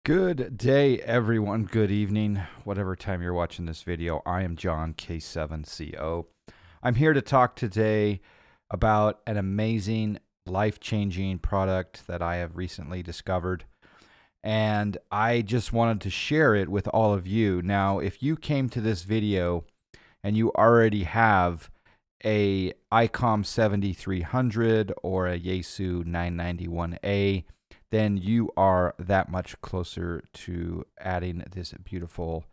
Good day, everyone. Good evening, whatever time you're watching this video. I am John K7CO. I'm here to talk today about an amazing, life-changing product that I have recently discovered, and I just wanted to share it with all of you. Now, if you came to this video and you already have a Icom 7300 or a Yaesu 991A, then you are that much closer to adding this beautiful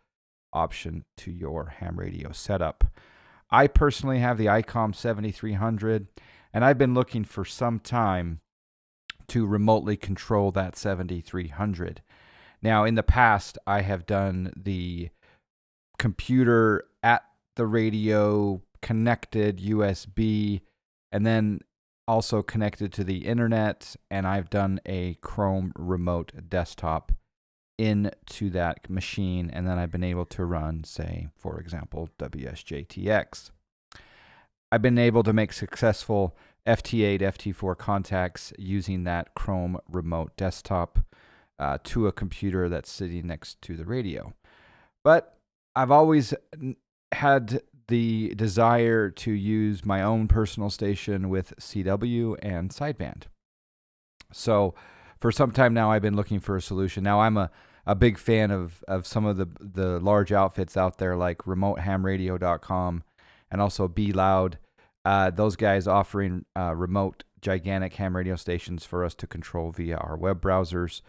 option to your ham radio setup. I personally have the Icom 7300, and I've been looking for some time to remotely control that 7300. Now, in the past, I have done the computer at the radio, connected USB, and then also connected to the internet, and I've done a Chrome remote desktop into that machine, and then I've been able to run, say, for example, WSJTX. I've been able to make successful FT8, FT4 contacts using that Chrome remote desktop to a computer that's sitting next to the radio. But I've always had the desire to use my own personal station with CW and sideband. So for some time now, I've been looking for a solution. Now, I'm a big fan of some of the large outfits out there like remotehamradio.com and also Be Loud. Those guys offering remote gigantic ham radio stations for us to control via our web browsers.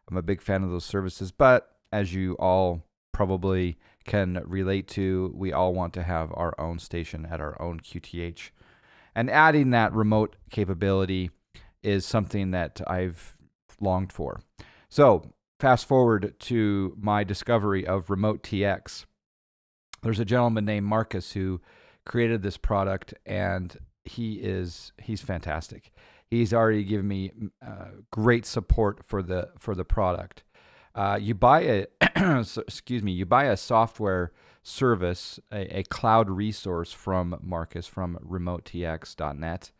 I'm a big fan of those services, but as you all probably can relate to, we all want to have our own station at our own QTH. And adding that remote capability is something that I've longed for. So fast forward to my discovery of Remote TX. There's a gentleman named Marcus who created this product, and he's fantastic. He's already given me great support for the product. You buy you buy a software service, a cloud resource from Marcus from remotetx.net,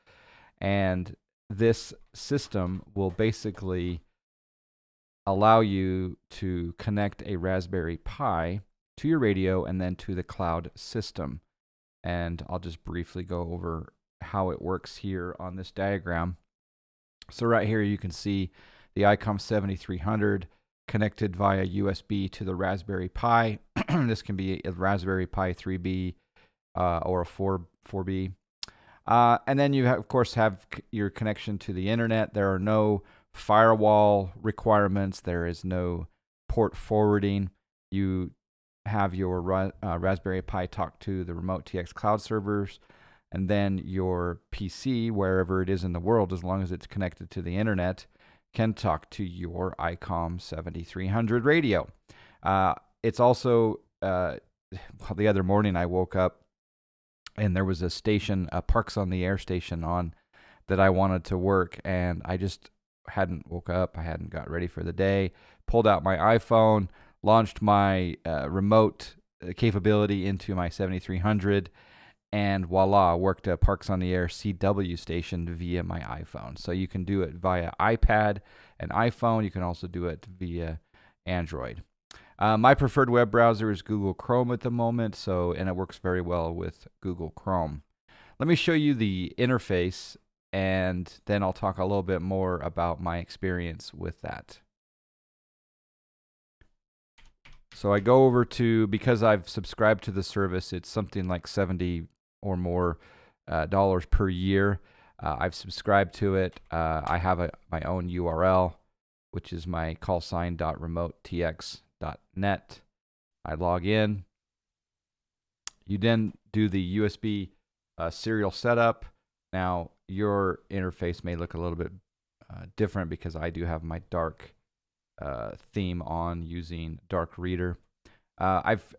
and this system will basically allow you to connect a Raspberry Pi to your radio and then to the cloud system. And I'll just briefly go over how it works here on this diagram. So right here you can see the Icom 7300 connected via USB to the Raspberry Pi. This can be a Raspberry Pi 3B or a 4B. And then you, of course, have your connection to the internet. There are no firewall requirements. There is no port forwarding. You have your Raspberry Pi talk to the Remote TX cloud servers, and then your PC, wherever it is in the world, as long as it's connected to the internet, can talk to your Icom 7300 radio. It's also, the other morning I woke up and there was a station, a Parks on the Air station on that I wanted to work, and I just hadn't woke up. I hadn't got ready for the day. Pulled out my iPhone, launched my remote capability into my 7300, and voila, worked a Parks on the Air CW station via my iPhone. So you can do it via iPad and iPhone. You can also do it via Android. My preferred web browser is Google Chrome at the moment, and it works very well with Google Chrome. Let me show you the interface, and then I'll talk a little bit more about my experience with that. So I go over to, because I've subscribed to the service, it's something like $70 or more dollars per year. I've subscribed to it. I have my own URL, which is my callsign.remotetx.net. I log in. You then do the USB serial setup. Now, your interface may look a little bit different because I do have my dark theme on using Dark Reader. I've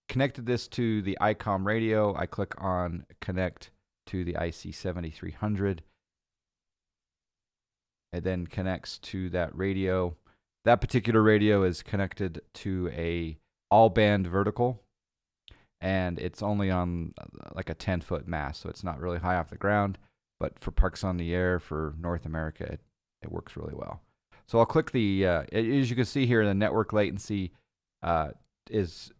connected this to the Icom radio. I click on connect to the IC-7300. It then connects to that radio. That particular radio is connected to a all-band vertical, and it's only on like a 10-foot mast, so it's not really high off the ground. But for Parks on the Air for North America, it works really well. So I'll click the, as you can see here, the network latency is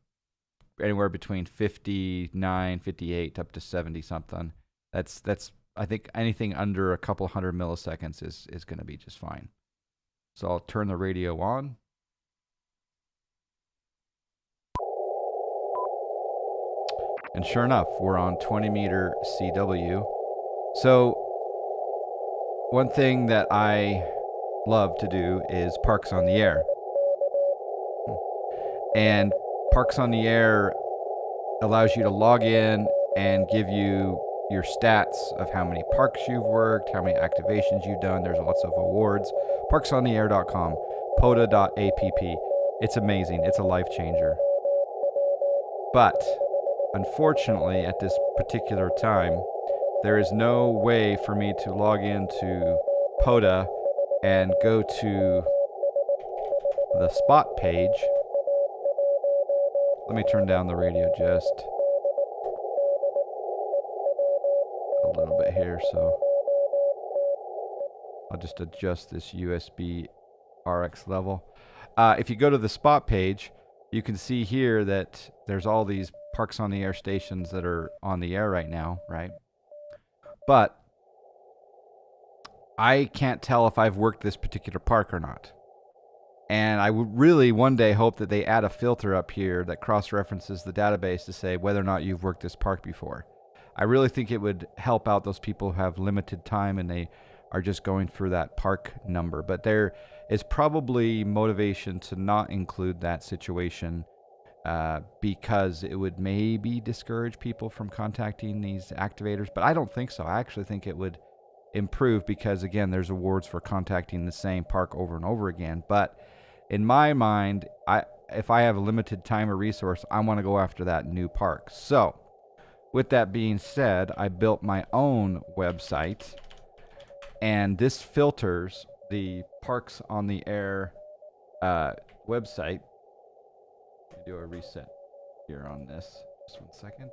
anywhere between 59, 58 up to 70 something. That's I think anything under a couple hundred milliseconds is going to be just fine. So I'll turn the radio on. And sure enough, we're on 20 meter CW. So one thing that I love to do is Parks on the Air. And Parks on the Air allows you to log in and give you your stats of how many parks you've worked, how many activations you've done. There's lots of awards. Parksontheair.com, POTA.app. It's amazing. It's a life changer. But unfortunately, at this particular time, there is no way for me to log into POTA and go to the spot page. Let me turn down the radio just a little bit here, so I'll just adjust this USB RX level. If you go to the spot page, you can see here that there's all these Parks on the Air stations that are on the air right now, right? But I can't tell if I've worked this particular park or not. And I would really one day hope that they add a filter up here that cross-references the database to say whether or not you've worked this park before. I really think it would help out those people who have limited time and they are just going for that park number. But there is probably motivation to not include that situation because it would maybe discourage people from contacting these activators. But I don't think so. I actually think it would improve because, again, there's awards for contacting the same park over and over again. But in my mind, if I have a limited time or resource, I want to go after that new park. So with that being said, I built my own website, and this filters the Parks on the Air website. Let me do a reset here on this. Just 1 second.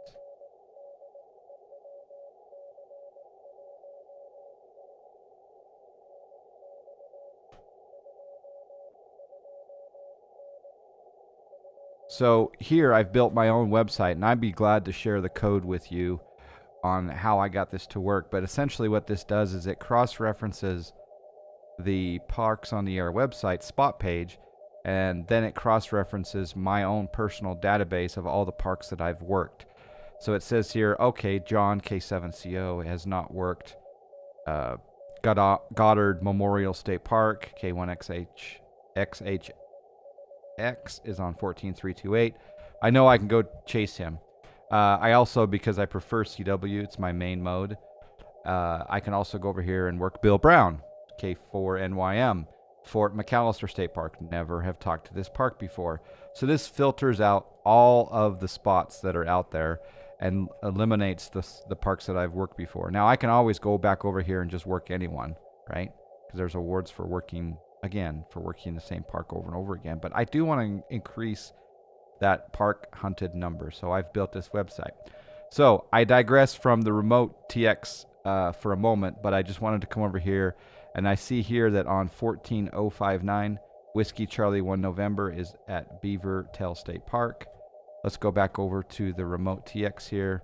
So here I've built my own website, and I'd be glad to share the code with you on how I got this to work. But essentially what this does is it cross-references the Parks on the Air website spot page, and then it cross-references my own personal database of all the parks that I've worked. So it says here, okay, John K7CO has not worked Goddard Memorial State Park, K1XH X is on 14328. I know I can go chase him. I also, because I prefer CW, it's my main mode, I can also go over here and work Bill Brown, K4NYM, Fort McAllister State Park. Never have talked to this park before. So this filters out all of the spots that are out there and eliminates the parks that I've worked before. Now, I can always go back over here and just work anyone, right? Because there's awards for working, again, for working the same park over and over again. But I do want to increase that park hunted number. So I've built this website. So I digress from the remote TX for a moment, but I just wanted to come over here, and I see here that on 14059, Whiskey Charlie 1 November is at Beaver Tail State Park. Let's go back over to the remote TX here,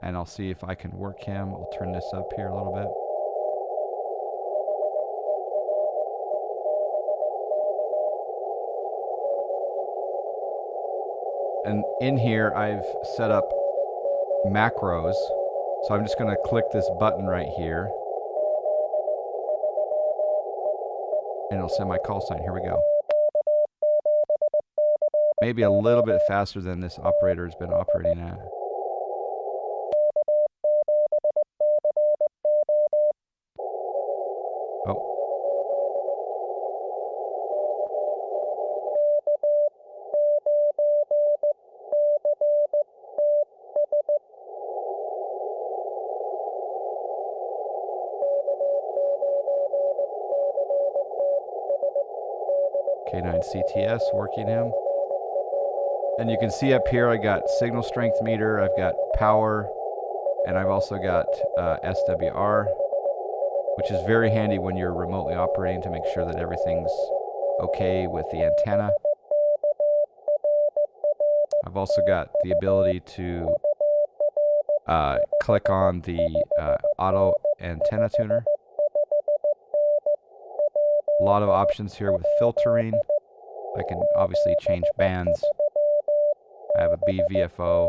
and I'll see if I can work him. I'll turn this up here a little bit. And in here, I've set up macros. So I'm just going to click this button right here, and it'll send my call sign. Here we go. Maybe a little bit faster than this operator has been operating at. Oh. K9CTS working him. And you can see up here I got signal strength meter, I've got power, and I've also got SWR, which is very handy when you're remotely operating to make sure that everything's okay with the antenna. I've also got the ability to click on the auto antenna tuner. A lot of options here with filtering. I can obviously change bands. I have a BVFO,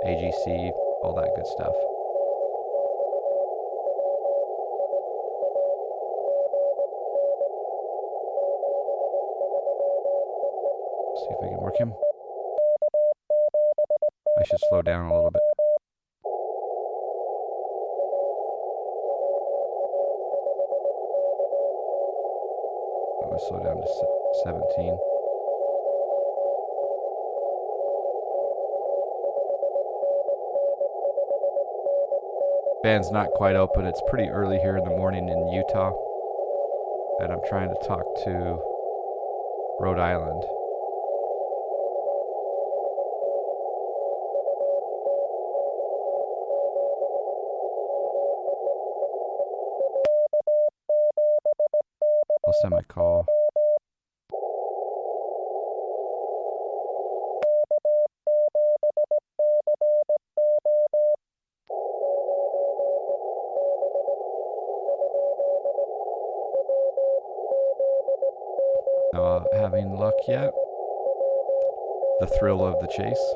AGC, all that good stuff. See if I can work him. I should slow down a little bit. I'm going to slow down to 17. Band's not quite open. It's pretty early here in the morning in Utah. And I'm trying to talk to Rhode Island. I'll send my call. Not having luck yet. The thrill of the chase.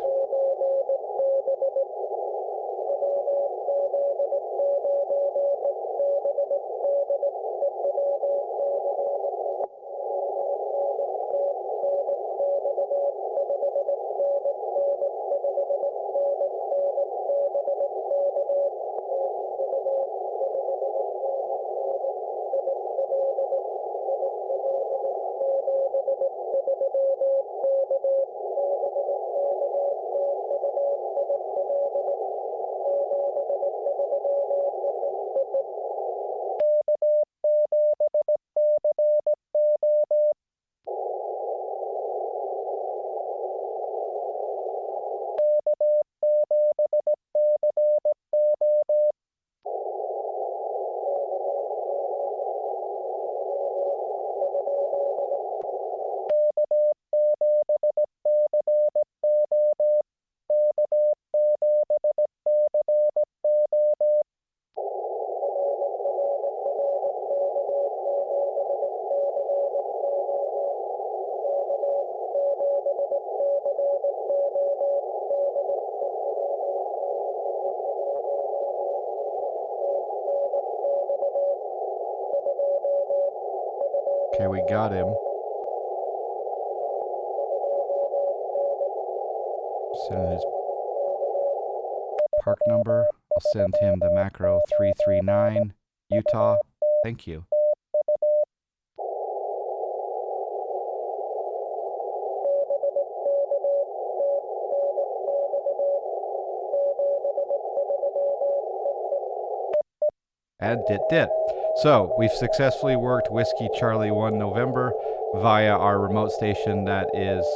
Okay, we got him. Send his park number. I'll send him the macro 339, Utah. Thank you. And it did. So we've successfully worked Whiskey Charlie 1 November via our remote station that is,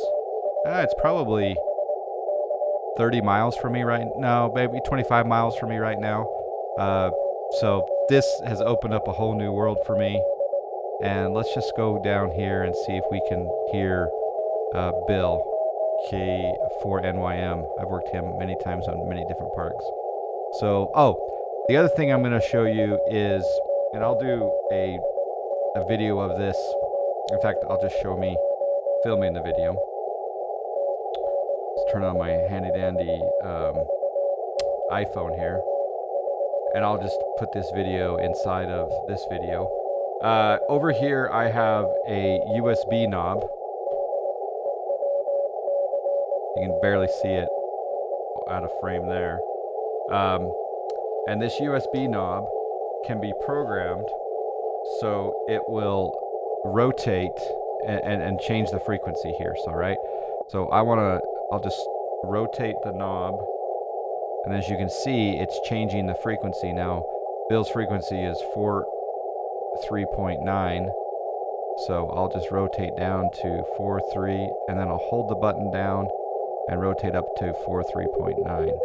it's probably 30 miles from me right now, maybe 25 miles from me right now. So this has opened up a whole new world for me. And let's just go down here and see if we can hear Bill K4NYM. I've worked him many times on many different parks. So, the other thing I'm going to show you is, and I'll do a video of this. In fact, I'll just show me filming the video. Let's turn on my handy dandy iPhone here. And I'll just put this video inside of this video. Over here, I have a USB knob. You can barely see it out of frame there. And this USB knob can be programmed so it will rotate and change the frequency here. So, right? So I'll just rotate the knob. And as you can see, it's changing the frequency. Now, Bill's frequency is 4.3.9. So I'll just rotate down to 4.3, and then I'll hold the button down and rotate up to 4.3.9.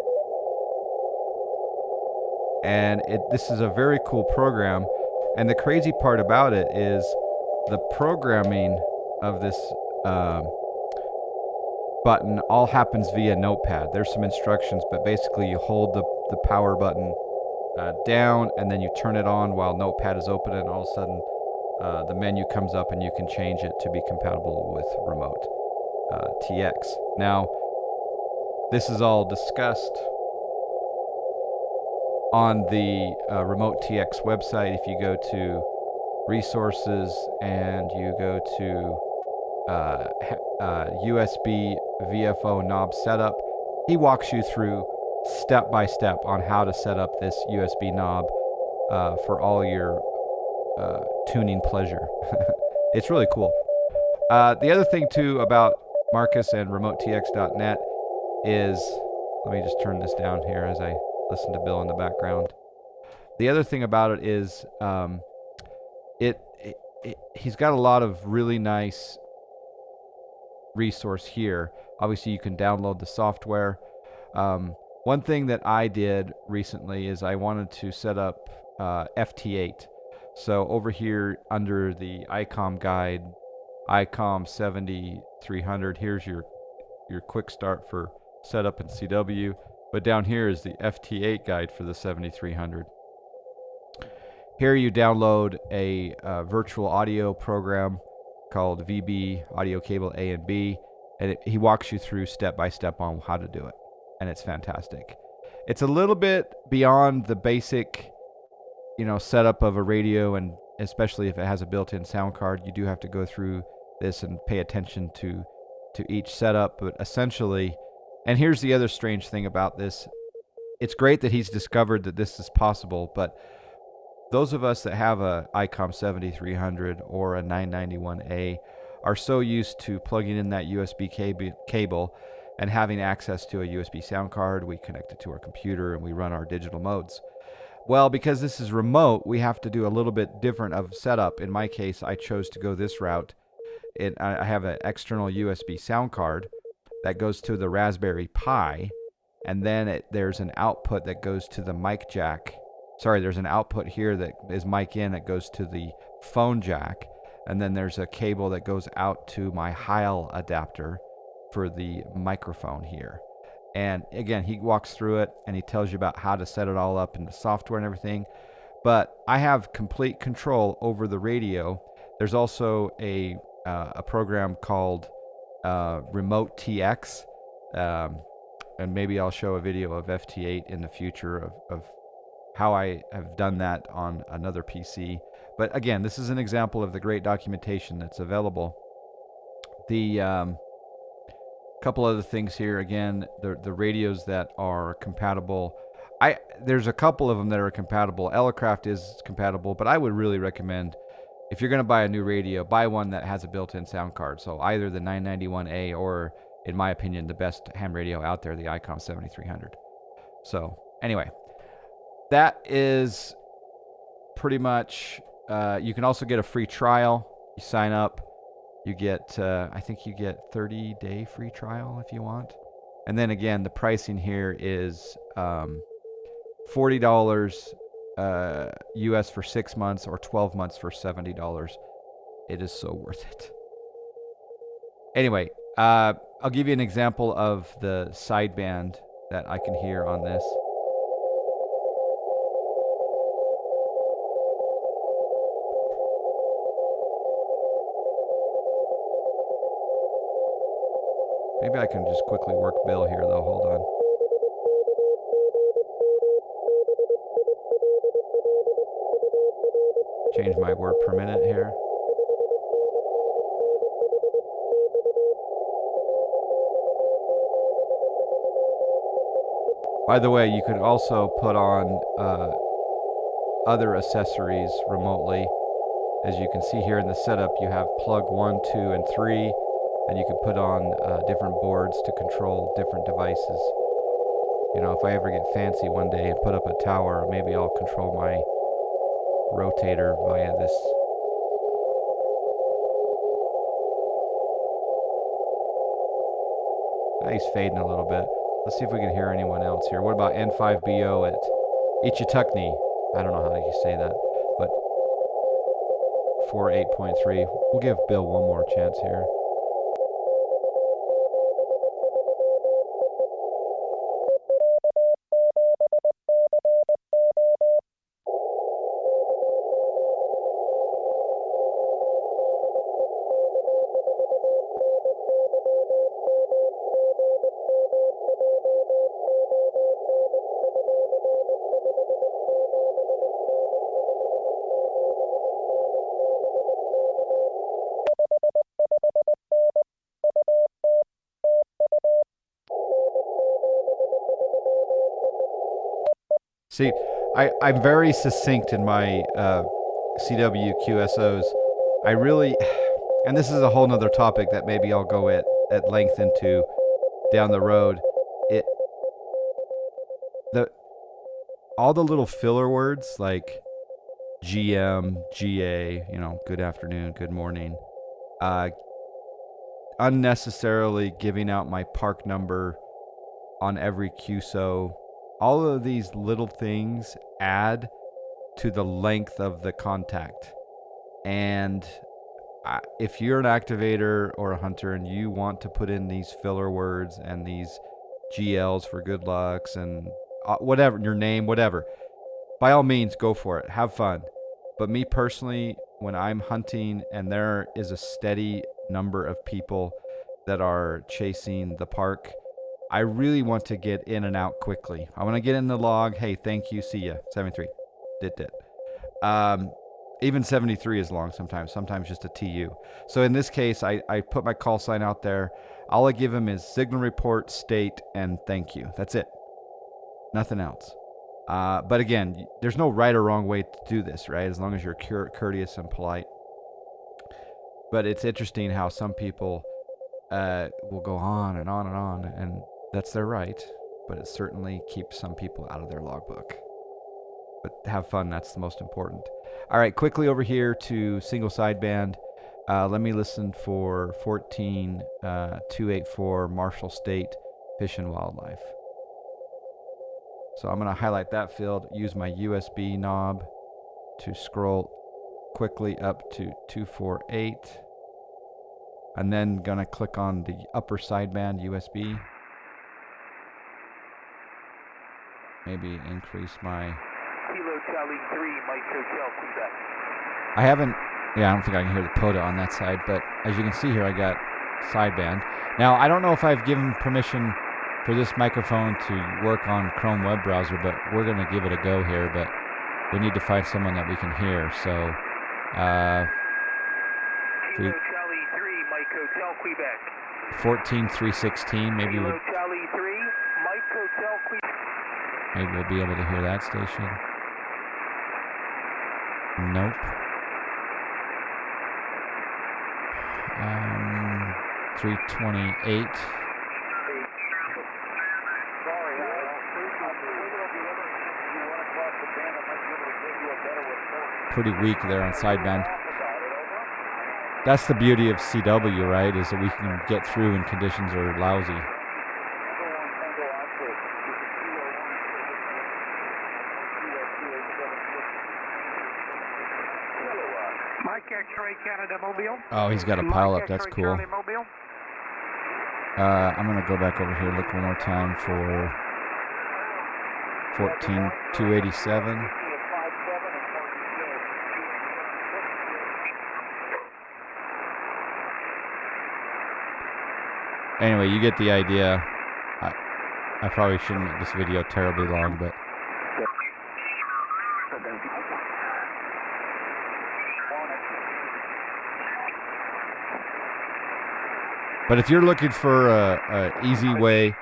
And this is a very cool program And the crazy part about it is the programming of this button all happens via Notepad. There's some instructions, but basically you hold the power button down, and then you turn it on while Notepad is open, and all of a sudden the menu comes up and you can change it to be compatible with remote TX. Now, this is all discussed on the remote TX website. If you go to resources and you go to USB VFO knob setup, he walks you through step by step on how to set up this USB knob for all your tuning pleasure. It's really cool. The other thing too about Marcus and RemoteTX.net is, let me just turn this down here as I listen to Bill in the background. The other thing about it is he's got a lot of really nice resource here. Obviously, you can download the software. One thing that I did recently is I wanted to set up FT8. So over here under the Icom guide, Icom-7300, here's your quick start for setup in CW. But down here is the FT8 guide for the 7300. Here you download a virtual audio program called VB Audio Cable A and B, and he walks you through step by step on how to do it, and it's fantastic. It's a little bit beyond the basic, setup of a radio, and especially if it has a built-in sound card, you do have to go through this and pay attention to each setup. But essentially, and here's the other strange thing about this, it's great that he's discovered that this is possible, but those of us that have a Icom 7300 or a 991A are so used to plugging in that USB cable and having access to a USB sound card. We connect it to our computer and we run our digital modes. Well, because this is remote, we have to do a little bit different of setup. In my case, I chose to go this route. I have an external USB sound card that goes to the Raspberry Pi, and then there's an output that goes to the mic jack. Sorry, there's an output here that is mic in that goes to the phone jack, and then there's a cable that goes out to my Heil adapter for the microphone here. And again, he walks through it and he tells you about how to set it all up in the software and everything. But I have complete control over the radio. There's also a program called Remote TX, and maybe I'll show a video of FT8 in the future of how I have done that on another PC. But again, this is an example of the great documentation that's available. The couple other things here. Again, the radios that are compatible. There's a couple of them that are compatible. Elecraft is compatible, but I would really recommend, if you're going to buy a new radio, buy one that has a built-in sound card. So either the 991A or, in my opinion, the best ham radio out there, the Icom 7300. So anyway, that is pretty much, you can also get a free trial. You sign up, you get, I think you get 30-day free trial if you want. And then again, the pricing here is $40 US for 6 months or 12 months for $70. It is so worth it. Anyway, I'll give you an example of the sideband that I can hear on this. Maybe I can just quickly work Bill here, though. Hold on. Change my word per minute here. By the way, you could also put on other accessories remotely. As you can see here in the setup, you have plug 1, 2, and 3. And you can put on different boards to control different devices. If I ever get fancy one day and put up a tower, maybe I'll control my rotator via this. He's fading a little bit. Let's see if we can hear anyone else here. What about N5BO at Ichituckney? I don't know how you say that, but 248.3. We'll give Bill one more chance here. See, I'm very succinct in my CW QSOs. I really, and this is a whole nother topic that maybe I'll go at length into down the road. All the little filler words like GM, GA, good afternoon, good morning, unnecessarily giving out my park number on every QSO. All of these little things add to the length of the contact. And if you're an activator or a hunter and you want to put in these filler words and these GLs for good lucks and whatever, your name, whatever, by all means, go for it. Have fun. But me personally, when I'm hunting and there is a steady number of people that are chasing the park, I really want to get in and out quickly. I want to get in the log. Hey, thank you. See ya. 73. Dit. Even 73 is long sometimes just a TU. So in this case, I put my call sign out there. All I give him is signal report, state, and thank you. That's it. Nothing else. But again, there's no right or wrong way to do this, right? As long as you're courteous and polite. But it's interesting how some people will go on and on and on, and that's their right, but it certainly keeps some people out of their logbook. But have fun, that's the most important. All right, quickly over here to single sideband. Let me listen for 14284 Marshall State Fish and Wildlife. So I'm going to highlight that field, use my USB knob to scroll quickly up to 248. And then going to click on the upper sideband USB. Maybe increase my... Kilo Charlie 3, Mike Hotel, Quebec. I don't think I can hear the POTA on that side, but as you can see here, I got sideband. Now, I don't know if I've given permission for this microphone to work on Chrome web browser, but we're going to give it a go here, but we need to find someone that we can hear, so... Kilo Charlie 3, Mike Hotel, Quebec. 14316, maybe Kilo Charlie 3, Mike Hotel, Quebec. Maybe we'll be able to hear that station. Nope. 328. Pretty weak there on sideband. That's the beauty of CW, right? Is that we can get through when conditions are lousy. Oh, he's got a pile up. That's cool. I'm going to go back over here, look one more time for 14287. Anyway, you get the idea. I probably shouldn't make this video terribly long, but... But if you're looking for a easy way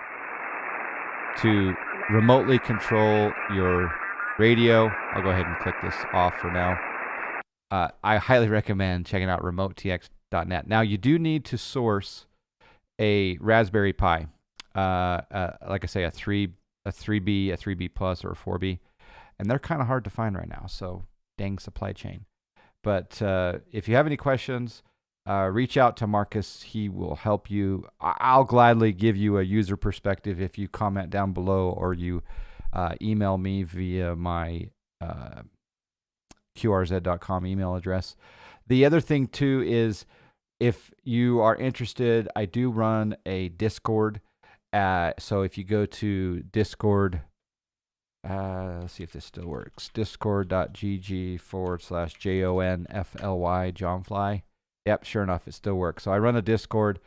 to remotely control your radio, I'll go ahead and click this off for now. I highly recommend checking out remotetx.net. Now, you do need to source a Raspberry Pi, like I say, a 3B, a 3B Plus, or a 4B, and they're kind of hard to find right now. So, dang supply chain. But if you have any questions, reach out to Marcus. He will help you. I'll gladly give you a user perspective if you comment down below or you email me via my QRZ.com email address. The other thing too is if you are interested, I do run a Discord. So if you go to Discord, let's see if this still works. Discord.gg/JONFLY, Johnfly. Yep, sure enough, it still works. So I run a Discord.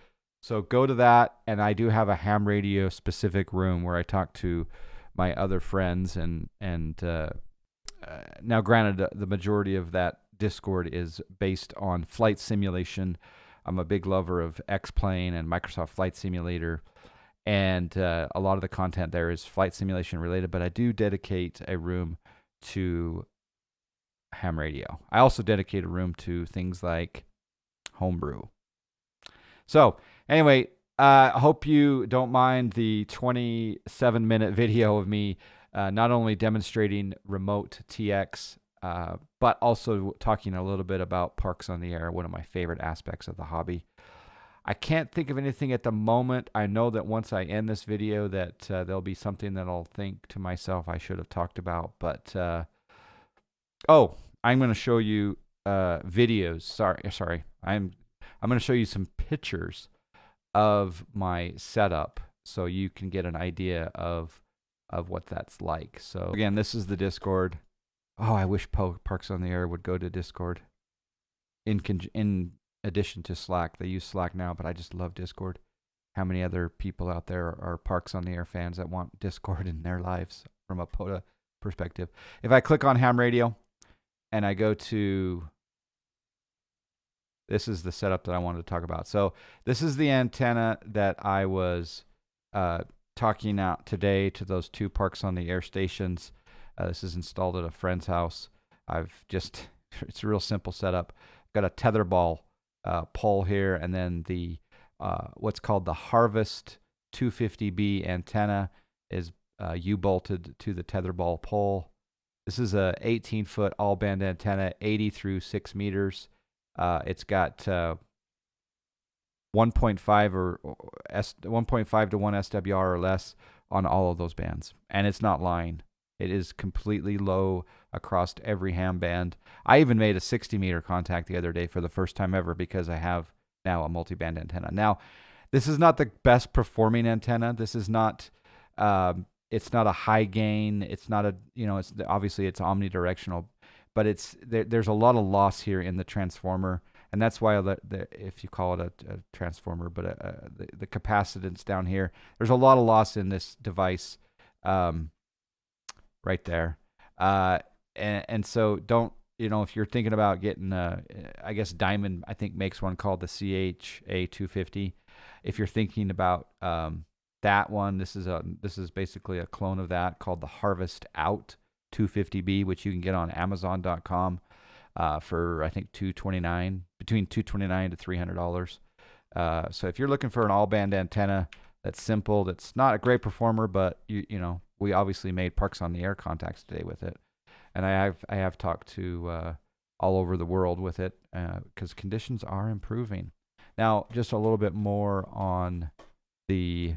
So go to that, and I do have a ham radio specific room where I talk to my other friends. And now, granted, the majority of that Discord is based on flight simulation. I'm a big lover of X-Plane and Microsoft Flight Simulator. And a lot of the content there is flight simulation related, but I do dedicate a room to ham radio. I also dedicate a room to things like homebrew. So anyway, I hope you don't mind the 27-minute video of me not only demonstrating remote TX, but also talking a little bit about parks on the air, one of my favorite aspects of the hobby. I can't think of anything at the moment. I know that once I end this video that there'll be something that I'll think to myself I should have talked about. But, I'm going to show you videos. Sorry. I'm going to show you some pictures of my setup so you can get an idea of what that's like. So, again, this is the Discord. Oh, I wish Parks on the Air would go to Discord in addition to Slack. They use Slack now, but I just love Discord. How many other people out there are Parks on the Air fans that want Discord in their lives from a POTA perspective? If I click on ham radio and I go to, this is the setup that I wanted to talk about. So this is the antenna that I was talking out today to those two Parks on the Air stations. This is installed at a friend's house. It's a real simple setup. Got a tetherball pole here, and then the what's called the Harvest 250B antenna is U-bolted to the tetherball pole. This is a 18-foot all-band antenna, 80 through 6 meters. It's got 1.5 to 1 SWR or less on all of those bands, and it's not lying. It is completely low across every ham band. I even made a 60-meter contact the other day for the first time ever because I have now a multi-band antenna. Now, this is not the best performing antenna. This is not. It's not a high gain. It's not a. It's obviously it's omnidirectional, but there's a lot of loss here in the transformer, and that's why if you call it a transformer, but the capacitance down here, there's a lot of loss in this device. Right there. And so don't, if you're thinking about getting, I guess Diamond, I think, makes one called the CHA250. If you're thinking about that one, this is basically a clone of that called the Harvest Out 250B, which you can get on Amazon.com for, I think, $229, between $229 to $300. So if you're looking for an all-band antenna that's simple, that's not a great performer, but we obviously made Parks on the Air contacts today with it, and I have talked to all over the world with it because conditions are improving. Now, just a little bit more on the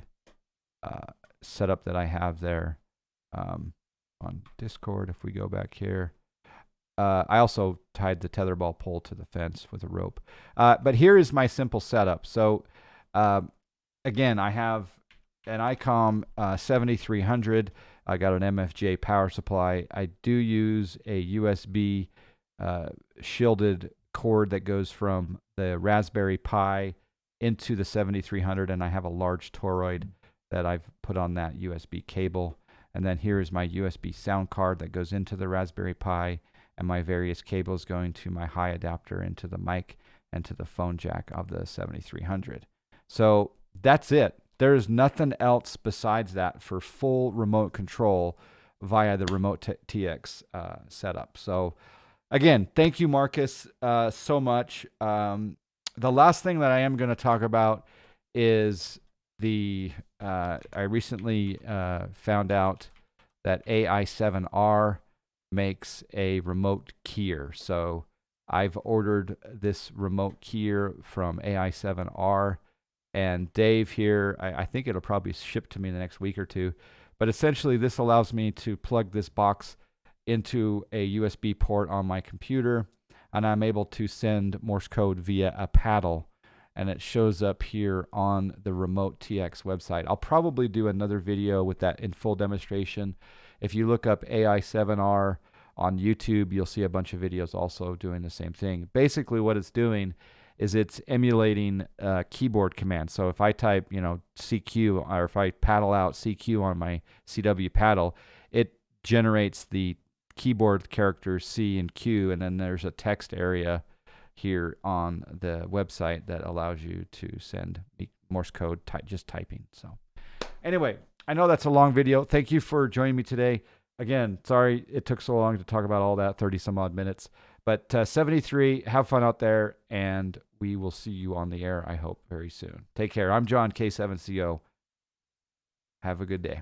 setup that I have there on Discord. If we go back here, I also tied the tetherball pole to the fence with a rope. But here is my simple setup. So again, I have an Icom 7300. I got an MFJ power supply. I do use a USB shielded cord that goes from the Raspberry Pi into the 7300, and I have a large toroid that I've put on that USB cable. And then here is my USB sound card that goes into the Raspberry Pi, and my various cables going to my high adapter into the mic and to the phone jack of the 7300. So that's it. There's nothing else besides that for full remote control via the remote TX setup. So again, thank you, Marcus, so much. The last thing that I am going to talk about is I recently found out that AI7R makes a remote keyer. So I've ordered this remote keyer from AI7R. And Dave here, I think it'll probably ship to me in the next week or two. But essentially, this allows me to plug this box into a USB port on my computer. and I'm able to send Morse code via a paddle, and it shows up here on the Remote TX website. I'll probably do another video with that in full demonstration. If you look up AI7R on YouTube, you'll see a bunch of videos also doing the same thing. Basically, what it's doing is it's emulating keyboard commands. So if I type, CQ, or if I paddle out CQ on my CW paddle, it generates the keyboard characters C and Q, and then there's a text area here on the website that allows you to send Morse code just typing. So anyway, I know that's a long video. Thank you for joining me today. Again, sorry it took so long to talk about all that, 30 some odd minutes. But 73, have fun out there, and we will see you on the air, I hope, very soon. Take care. I'm John, K7CO. Have a good day.